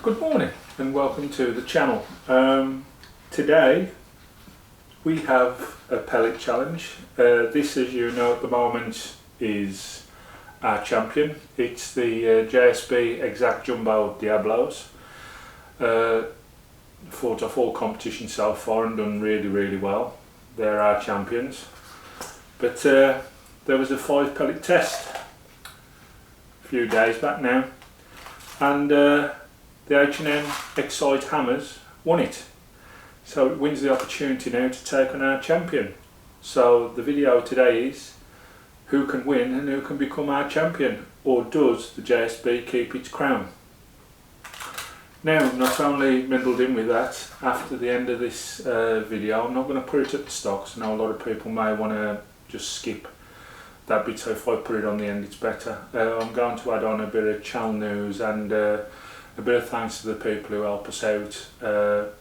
Good morning and welcome to the channel. Today we have a pellet challenge. This, as you know at the moment, is our champion. It's the JSB Exact Jumbo Diablos. Fought off all competitions so far and done really well. They're our champions. But there was a 5 pellet test a few days back now, and the H&M Excite Hammers won it. So it wins the opportunity now to take on our champion. So the video today is who can win and who can become our champion, or does the JSB keep its crown? Now, not only middled in with that, after the end of this video, I'm not going to put it at the stocks. I know a lot of people may want to just skip that bit, so if I put it on the end it's better. I'm going to add on a bit of channel news and a bit of thanks to the people who help us out.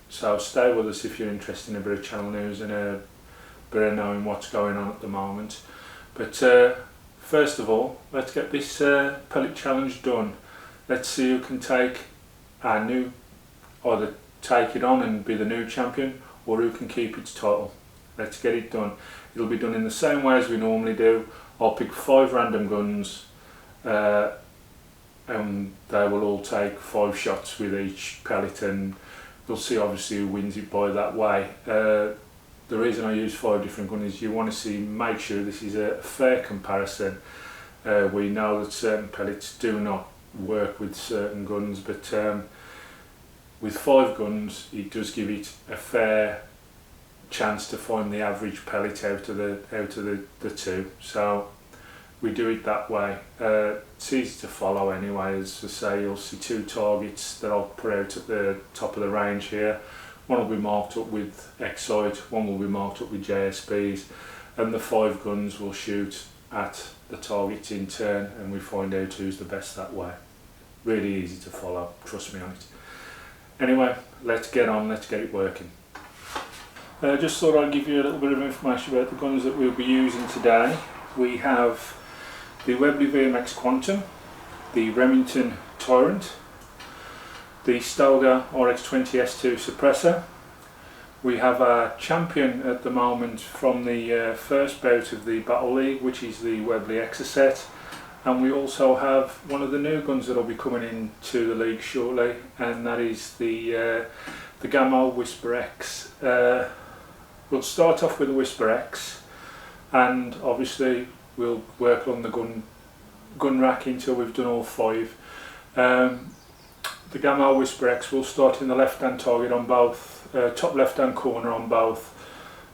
So stay with us if you're interested in a bit of channel news and a bit of knowing what's going on at the moment. But first of all, let's get this pellet challenge done. Let's see who can take our new, either take it on and be the new champion, or who can keep its title. Let's get it done. It'll be done in the same way as we normally do. I'll pick 5 random guns and they will all take 5 shots with each pellet, and you'll see obviously who wins it by that way. The reason I use 5 different guns is you want to make sure this is a fair comparison. We know that certain pellets do not work with certain guns, but with 5 guns it does give it a fair chance to find the average pellet out of the two. So we do it that way. It's easy to follow anyway. As I say, you'll see 2 targets that I'll put out at the top of the range here. One will be marked up with Excite, one will be marked up with JSBs, and the 5 guns will shoot at the targets in turn, and we find out who's the best that way. Really easy to follow, trust me on it. Anyway, let's get on, let's get it working. Just thought I'd give you a little bit of information about the guns that we'll be using today. We have the Webley VMX Quantum, the Remington Tyrant, the Stoga RX20S2 suppressor. We have our champion at the moment from the first bout of the Battle League, which is the Webley Exocet. And we also have one of the new guns that will be coming into the league shortly, and that is the Gamma Whisper X. We'll start off with the Whisper X, and obviously we'll work on the gun rack until we've done all 5. The Gamma Whisper X will start in the left hand target on both, top left hand corner on both,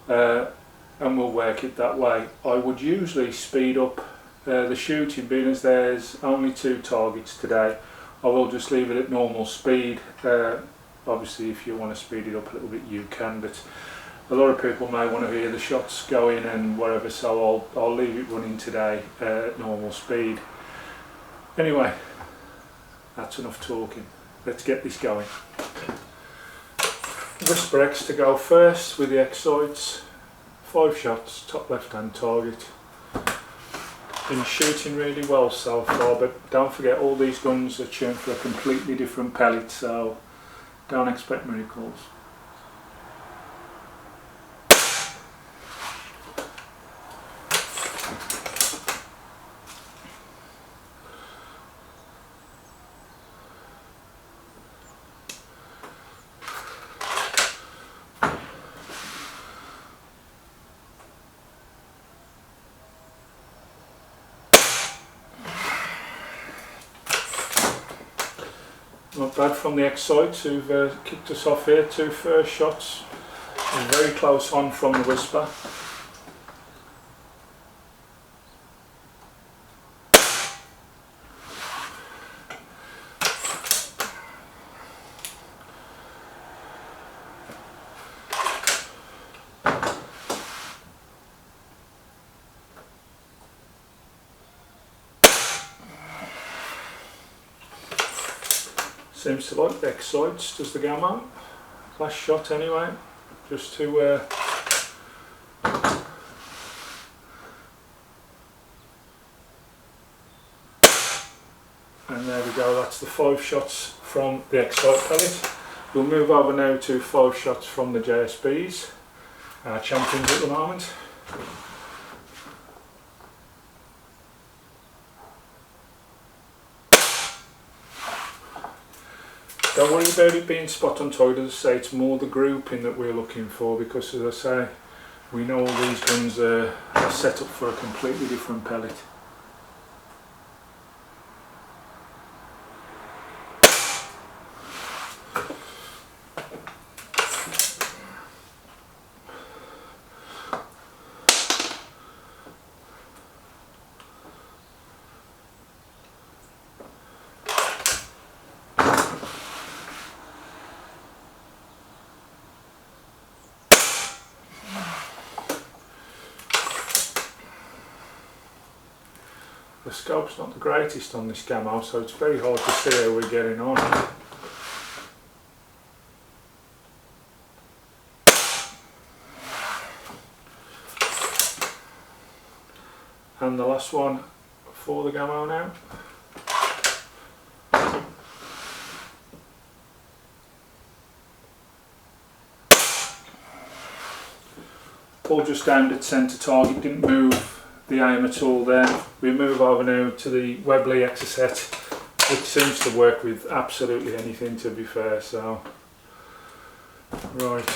and we'll work it that way. I would usually speed up the shooting, being as there's only 2 targets today. I will just leave it at normal speed. Obviously if you want to speed it up a little bit you can, but a lot of people may want to hear the shots go in and whatever, so I'll leave it running today at normal speed. Anyway, that's enough talking. Let's get this going. Whisper X to go first with the Excites. 5 shots, top left hand target. Been shooting really well so far, but don't forget all these guns are tuned for a completely different pellet, so don't expect miracles. Not bad from the Excites who've kicked us off here. 2 first shots, and very close on from the Whisper. Seems to like the Excites, does the Gamma. Last shot anyway, just to and there we we go, that's the 5 shots from the Excite pellet. We'll move over now to 5 shots from the JSBs, our champions at the moment. Don't worry about it being spot on target, as I say, it's more the grouping that we're looking for, because as I say, we know all these guns are set up for a completely different pellet. The scope's not the greatest on this camo, so it's very hard to see how we're getting on. And the last one for the camo now. All just aimed at centre target, didn't move the aim at all there. We move over now to the Webley Exocet, which seems to work with absolutely anything, to be fair, so right.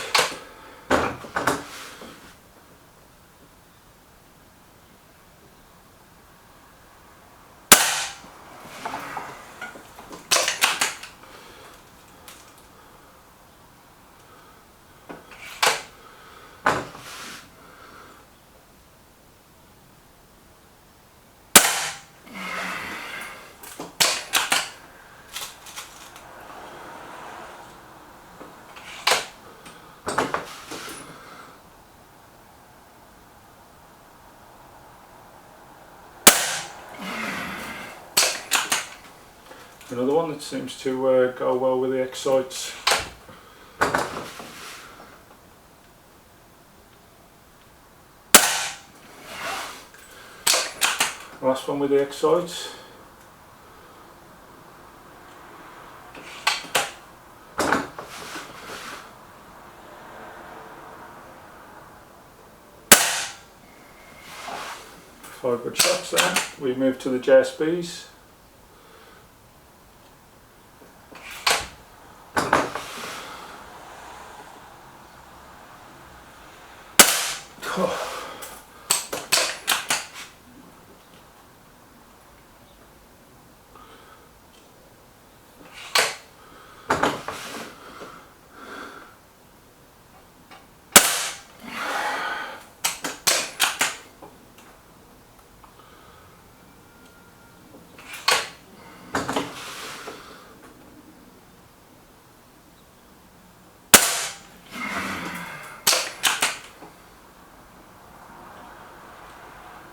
Another one that seems to go well with the Excites. Last one with the Excites. Five good shots there. We move to the JSBs.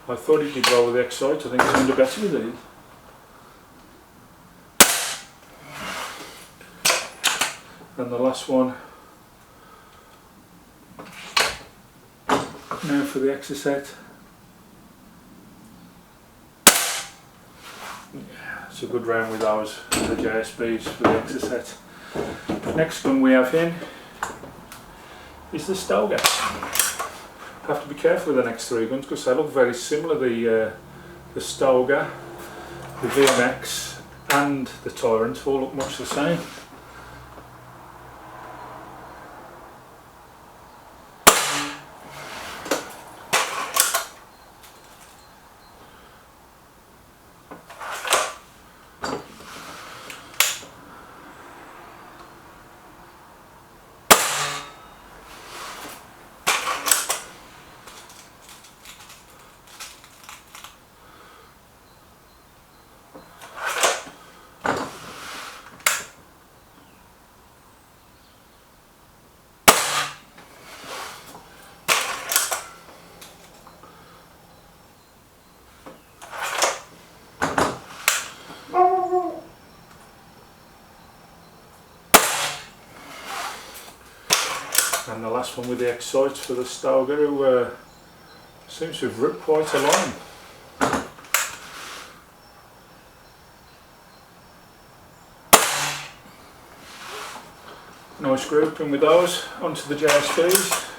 I thought he did well with the Excite. I think he's under better with these. And the last one now for the Exocet. Yeah, it's a good round with those, the JSBs for the Exocet. Next gun we have in is the Stoga. Have to be careful with the next 3 guns because they look very similar. The Stoga, the VMX and the Tyrant all look much the same. And the last one with the Excites for the Stoga, who seems to have ripped quite a line. Nice grouping with those onto the JSPs.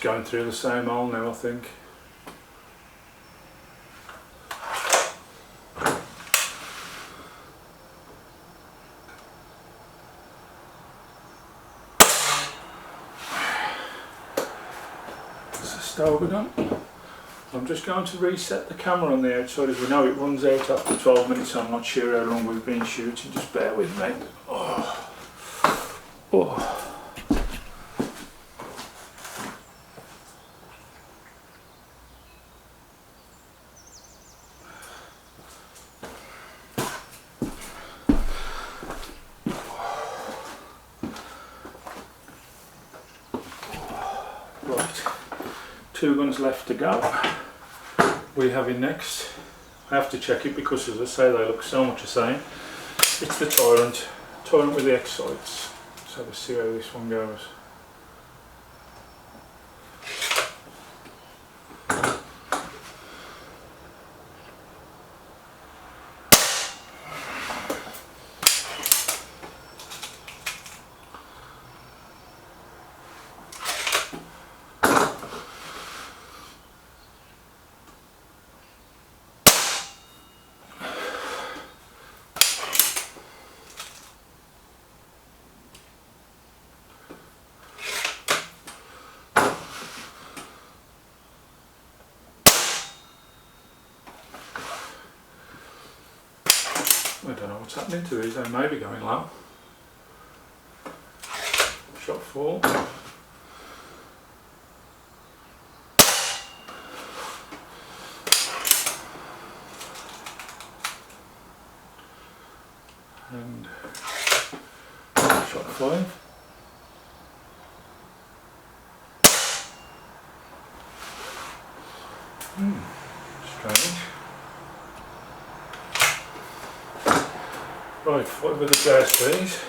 Going through the same hole now, I think. That's the stove done. I'm just going to reset the camera on the outside, as we know it runs out after 12 minutes. I'm not sure how long we've been shooting, just bear with me. Oh. Oh. Right, 2 guns left to go. We have in next. I have to check it because, as I say, they look so much the same. It's the Tyrant with the X sights. So let's see how this one goes. I don't know what's happening to these, they may be going low. Shot 4. And shot 5. Strange. Right, 5 with the JSPs.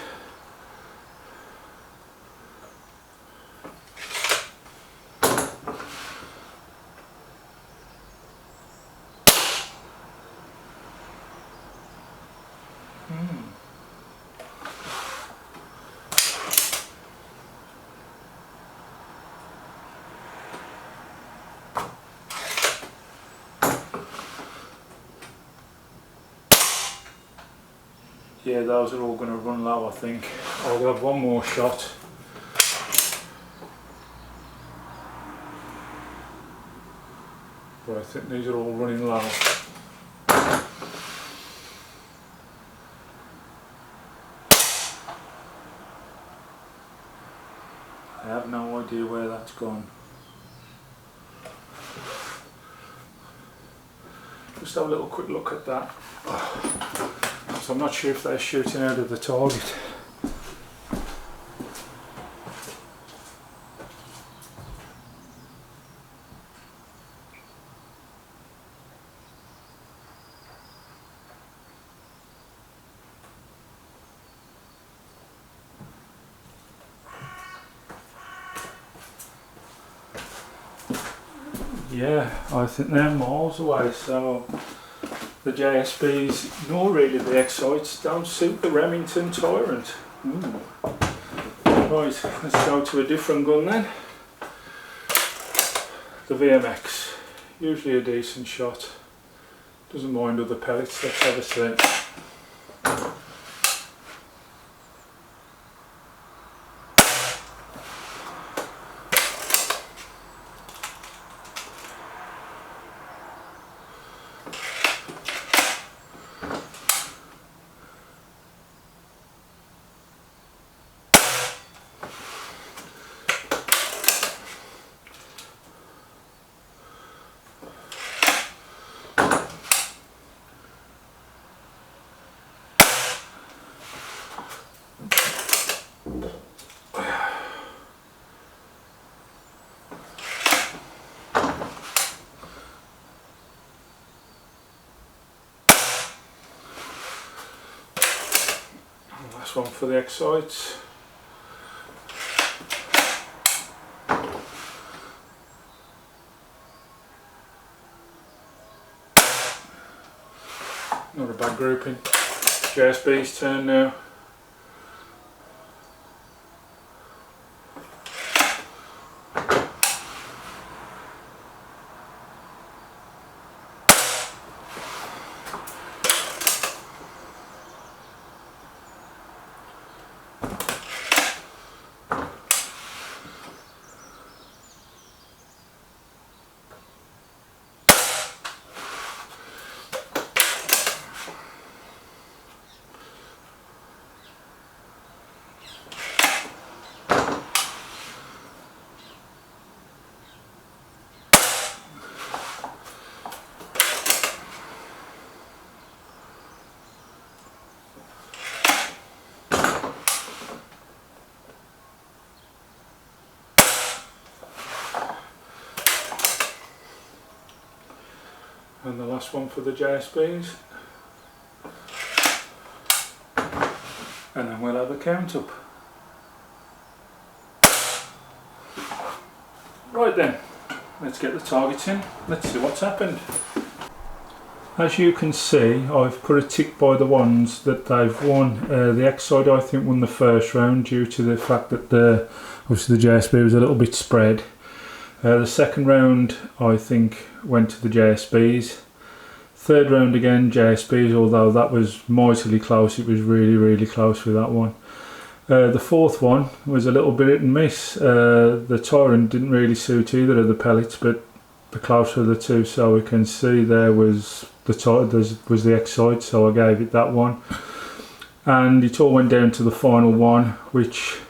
Yeah, those are all going to run low, I think. I'll have one more shot. But I think these are all running low. I have no idea where that's gone. Just have a little quick look at that. So I'm not sure if they're shooting out of the target. Yeah, I think they're miles away, so the JSPs, nor really the X-sights, don't suit the Remington Tyrant. Right, let's go to a different gun then. The VMX, usually a decent shot. Doesn't mind other pellets, let's have a see. Last one for the excites. Not a bad grouping. JSB's turn now. And the last one for the JSBs. And then we'll have a count up. Right then, let's get the targets in. Let's see what's happened. As you can see, I've put a tick by the ones that they've won. The X side I think won the first round due to the fact that obviously the JSB was a little bit spread. The second round I think went to the JSBs. Third round again JSBs, although that was mightily close. It was really close with that one. The fourth one was a little bit hit and miss. The Tyrant didn't really suit either of the pellets, but the closer of the two, so we can see there was the Excite, so I gave it that one. And it all went down to the final one, which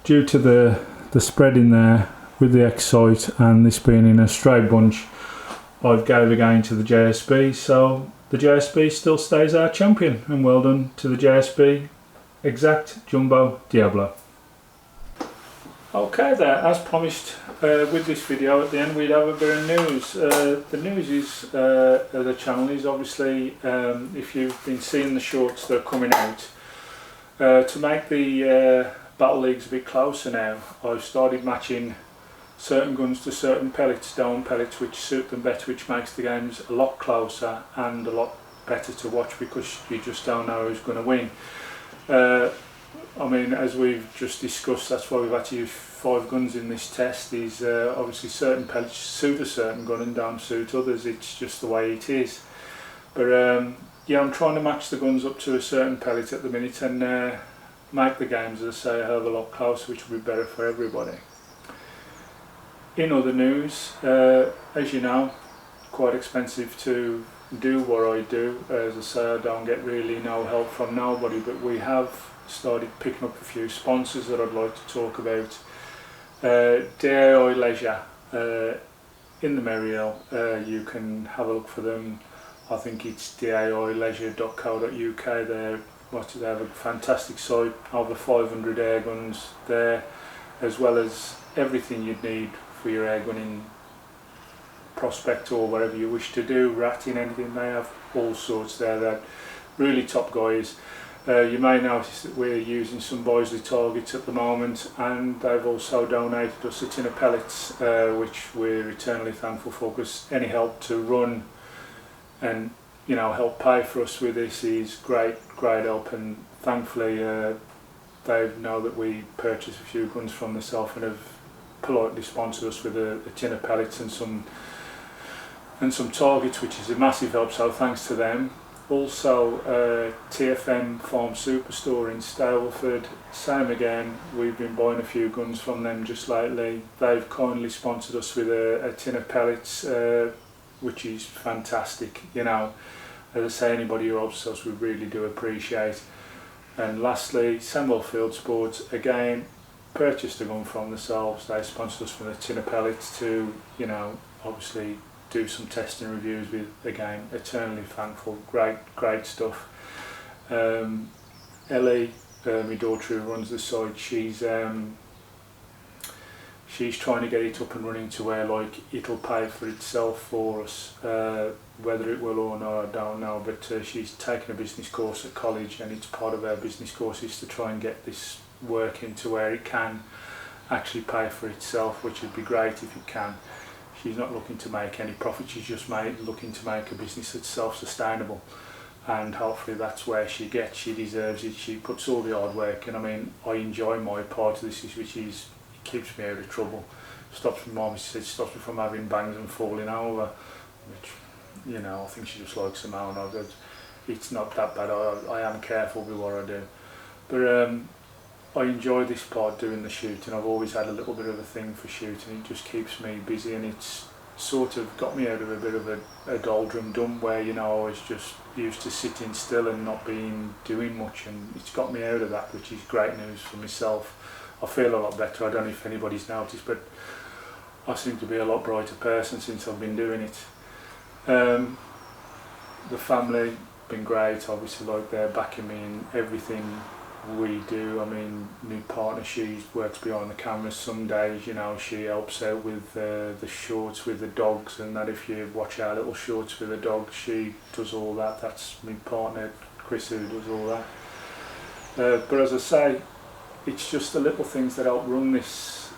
due to the spread in there with the Excite and this being in a straight bunch, I've gave again to the JSB, so the JSB still stays our champion, and well done to the JSB Exact Jumbo Diablo. Okay there, as promised with this video at the end we'd have a bit of news. The news is the channel is obviously, if you've been seeing the shorts that are coming out, to make the battle leagues a bit closer now, I've started matching certain guns to certain pellets, dome pellets, which suit them better, which makes the games a lot closer and a lot better to watch because you just don't know who's going to win. I mean, as we've just discussed, that's why we've had to use 5 guns in this test. Is obviously certain pellets suit a certain gun and don't suit others. It's just the way it is. But yeah, I'm trying to match the guns up to a certain pellet at the minute and make the games, as I say, a hell of a lot closer, which will be better for everybody. In other news, as you know, quite expensive to do what I do. As I say, I don't get really no help from nobody, but we have started picking up a few sponsors that I'd like to talk about. DAI Leisure in the Merrill, you can have a look for them. I think it's daileisure.co.uk. They have a fantastic site, over 500 air guns there, as well as everything you'd need for your air gunning prospect or whatever you wish to do, ratting, anything. They have all sorts there. They're really top guys. You may notice that we're using some Boisley targets at the moment, and they've also donated us a tin of pellets, which we're eternally thankful for, because any help to run and, you know, help pay for us with this is great help. And thankfully they know that we purchase a few guns from themselves and have politely sponsored us with a tin of pellets and some targets, which is a massive help, so thanks to them. Also TFM Farm Superstore in Stableford, same again, we've been buying a few guns from them just lately. They've kindly sponsored us with a tin of pellets. which is fantastic. You know, as I say, anybody who helps us we really do appreciate. And lastly, Sandwell Field Sports, again, purchased the gun from themselves. They sponsored us from the tin of pellets to, you know, obviously do some testing reviews with, again, eternally thankful. Great stuff. Ellie, my daughter who runs the site, she's trying to get it up and running to where like it'll pay for itself for us. Whether it will or not, I don't know, but she's taken a business course at college, and it's part of her business course is to try and get this working to where it can actually pay for itself, which would be great if it can. She's not looking to make any profit, she's just looking to make a business that's self-sustainable, and hopefully that's where she gets. She deserves it. She puts all the hard work in. I mean, I enjoy my part of this, which is it keeps me out of trouble, stops me, Mum said, stops me from having bangs and falling over, which, you know, I think she just likes them out. It's not that bad. I am careful with what I do, but I enjoy this part, doing the shooting. I've always had a little bit of a thing for shooting. It just keeps me busy, and it's sort of got me out of a bit of a doldrum where, you know, I was just used to sitting still and not doing much, and it's got me out of that, which is great news for myself. I feel a lot better. I don't know if anybody's noticed, but I seem to be a lot brighter person since I've been doing it. The family been great, obviously, like they're backing me in everything we do. I mean, my partner, she works behind the camera some days, you know, she helps out with the shorts with the dogs and that. If you watch our little shorts with the dogs, she does all that. That's my partner Chris who does all that. But as I say, it's just the little things that help run this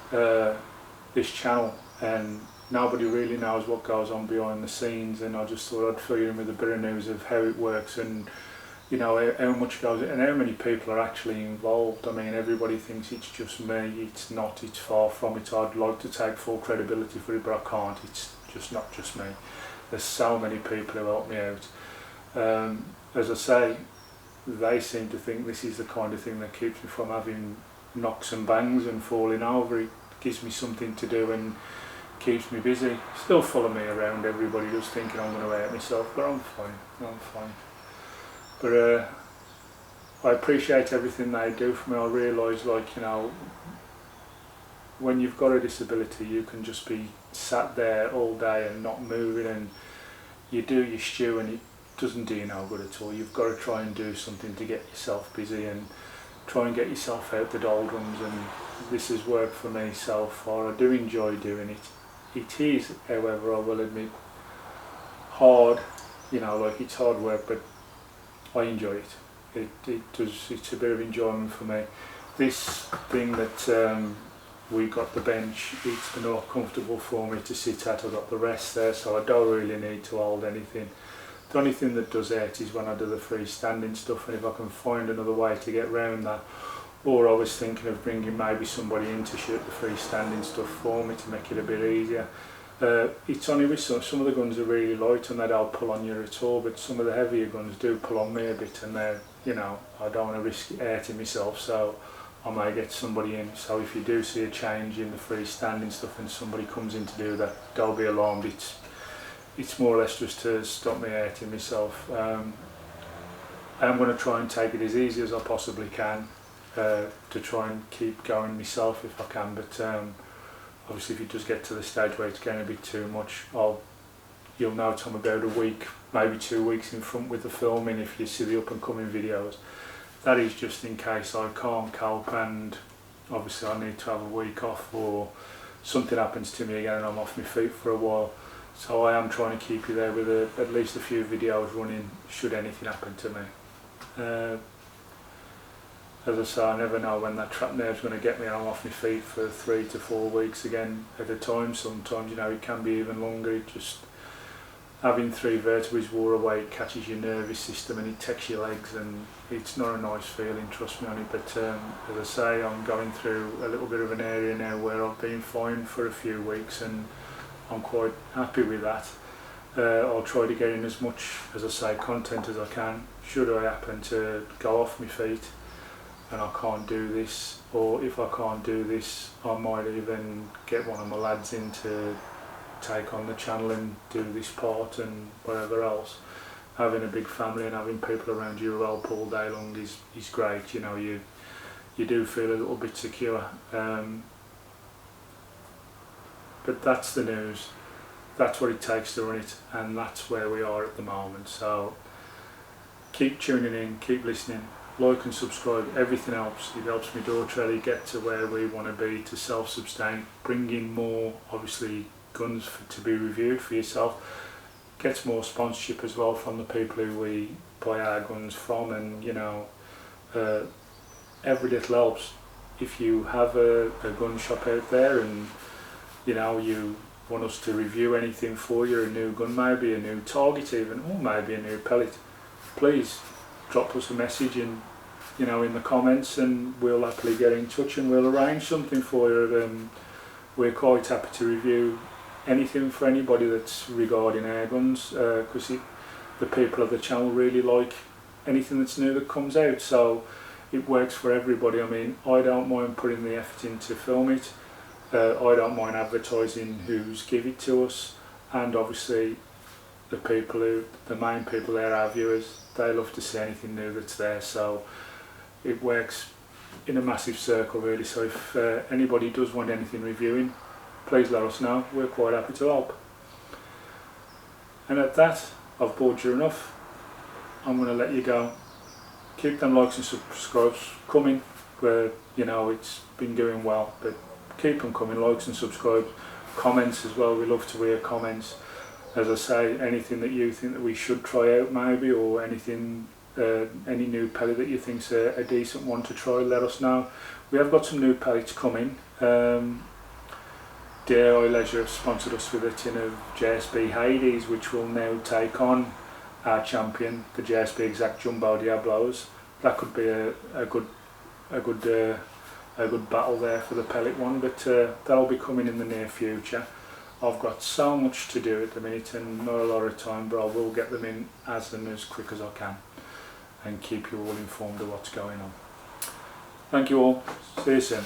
channel, and nobody really knows what goes on behind the scenes, and I just thought I'd fill you in with a bit of news of how it works, and you know how much goes and how many people are actually involved. I mean, everybody thinks it's just me. It's not. It's far from it. I'd like to take full credibility for it, but I can't. It's just not just me. There's so many people who help me out. As I say, they seem to think this is the kind of thing that keeps me from having knocks and bangs and falling over. It gives me something to do and keeps me busy. Still follow me around, everybody just thinking I'm going to hurt myself, but I'm fine. But I appreciate everything they do for me. I realise, like, you know, when you've got a disability, you can just be sat there all day and not moving, and you do your stew and it doesn't do you no good at all. You've got to try and do something to get yourself busy and try and get yourself out the doldrums, and this has worked for me so far. I do enjoy doing it. It is, however, I will admit, hard, you know, like it's hard work, but I enjoy it. It's a bit of enjoyment for me. This thing that we got the bench, it's enough comfortable for me to sit at. I've got the rest there, so I don't really need to hold anything. The only thing that does hurt is when I do the freestanding stuff, and if I can find another way to get round that, or I was thinking of bringing maybe somebody in to shoot the freestanding stuff for me to make it a bit easier. It's only with some of the guns are really light and they don't pull on you at all, but some of the heavier guns do pull on me a bit, and they're, you know, I don't want to risk hurting myself, so I may get somebody in. So if you do see a change in the freestanding stuff and somebody comes in to do that, don't be alarmed. It's more or less just to stop me hurting myself. I am going to try and take it as easy as I possibly can, to try and keep going myself if I can, but obviously if it does get to the stage where it's going to be too much, you'll know I'm about a week, maybe 2 weeks in front with the filming if you see the up and coming videos. That is just in case I can't cope and obviously I need to have a week off, or something happens to me again and I'm off my feet for a while. So I am trying to keep you there with at least a few videos running should anything happen to me. As I say, I never know when that trapped nerve's going to get me and I'm off my feet for 3 to 4 weeks again at a time. Sometimes, you know, it can be even longer. It just, having 3 vertebrae wore away, it catches your nervous system and it takes your legs, and it's not a nice feeling, trust me on it. But as I say, I'm going through a little bit of an area now where I've been fine for a few weeks and I'm quite happy with that. I'll try to get in as much, as I say, content as I can, should I happen to go off my feet and I can't do this, or if I can't do this, I might even get one of my lads in to take on the channel and do this part and whatever else. Having a big family and having people around you who help all day long is great. You know, you do feel a little bit secure. But that's the news. That's what it takes to run it, and that's where we are at the moment. So keep tuning in, keep listening, like and subscribe. Everything helps. It helps me daughter Ellie get to where we want to be, to self-sustain, bring in more, obviously, guns to be reviewed for yourself. Gets more sponsorship as well from the people who we buy our guns from, and you know, every little helps. If you have a gun shop out there and you know you want us to review anything for you, a new gun, maybe a new target even, or maybe a new pellet, please drop us a message in the comments, and we'll happily get in touch and we'll arrange something for you. We're quite happy to review anything for anybody that's regarding air guns, because the people of the channel really like anything that's new that comes out, so it works for everybody. I mean, I don't mind putting the effort in to film it. I don't mind advertising who's give it to us, and obviously the main people there, our viewers, they love to see anything new that's there, so it works in a massive circle really. So if anybody does want anything reviewing, please let us know. We're quite happy to help. And at that, I've bored you enough. I'm going to let you go. Keep them likes and subscribes coming, where you know it's been doing well, but keep them coming, likes and subscribes, comments as well. We love to hear comments. As I say, anything that you think that we should try out maybe, or anything, any new pellet that you think's a decent one to try, let us know. We have got some new pellets coming. DIY Leisure have sponsored us with a tin of JSB Hades, which will now take on our champion, the JSB Exact Jumbo Diablos. That could be a good battle there for the pellet one, but that'll be coming in the near future. I've got so much to do at the minute and not a lot of time, but I will get them in as quick as I can and keep you all informed of what's going on. Thank you all. See you soon.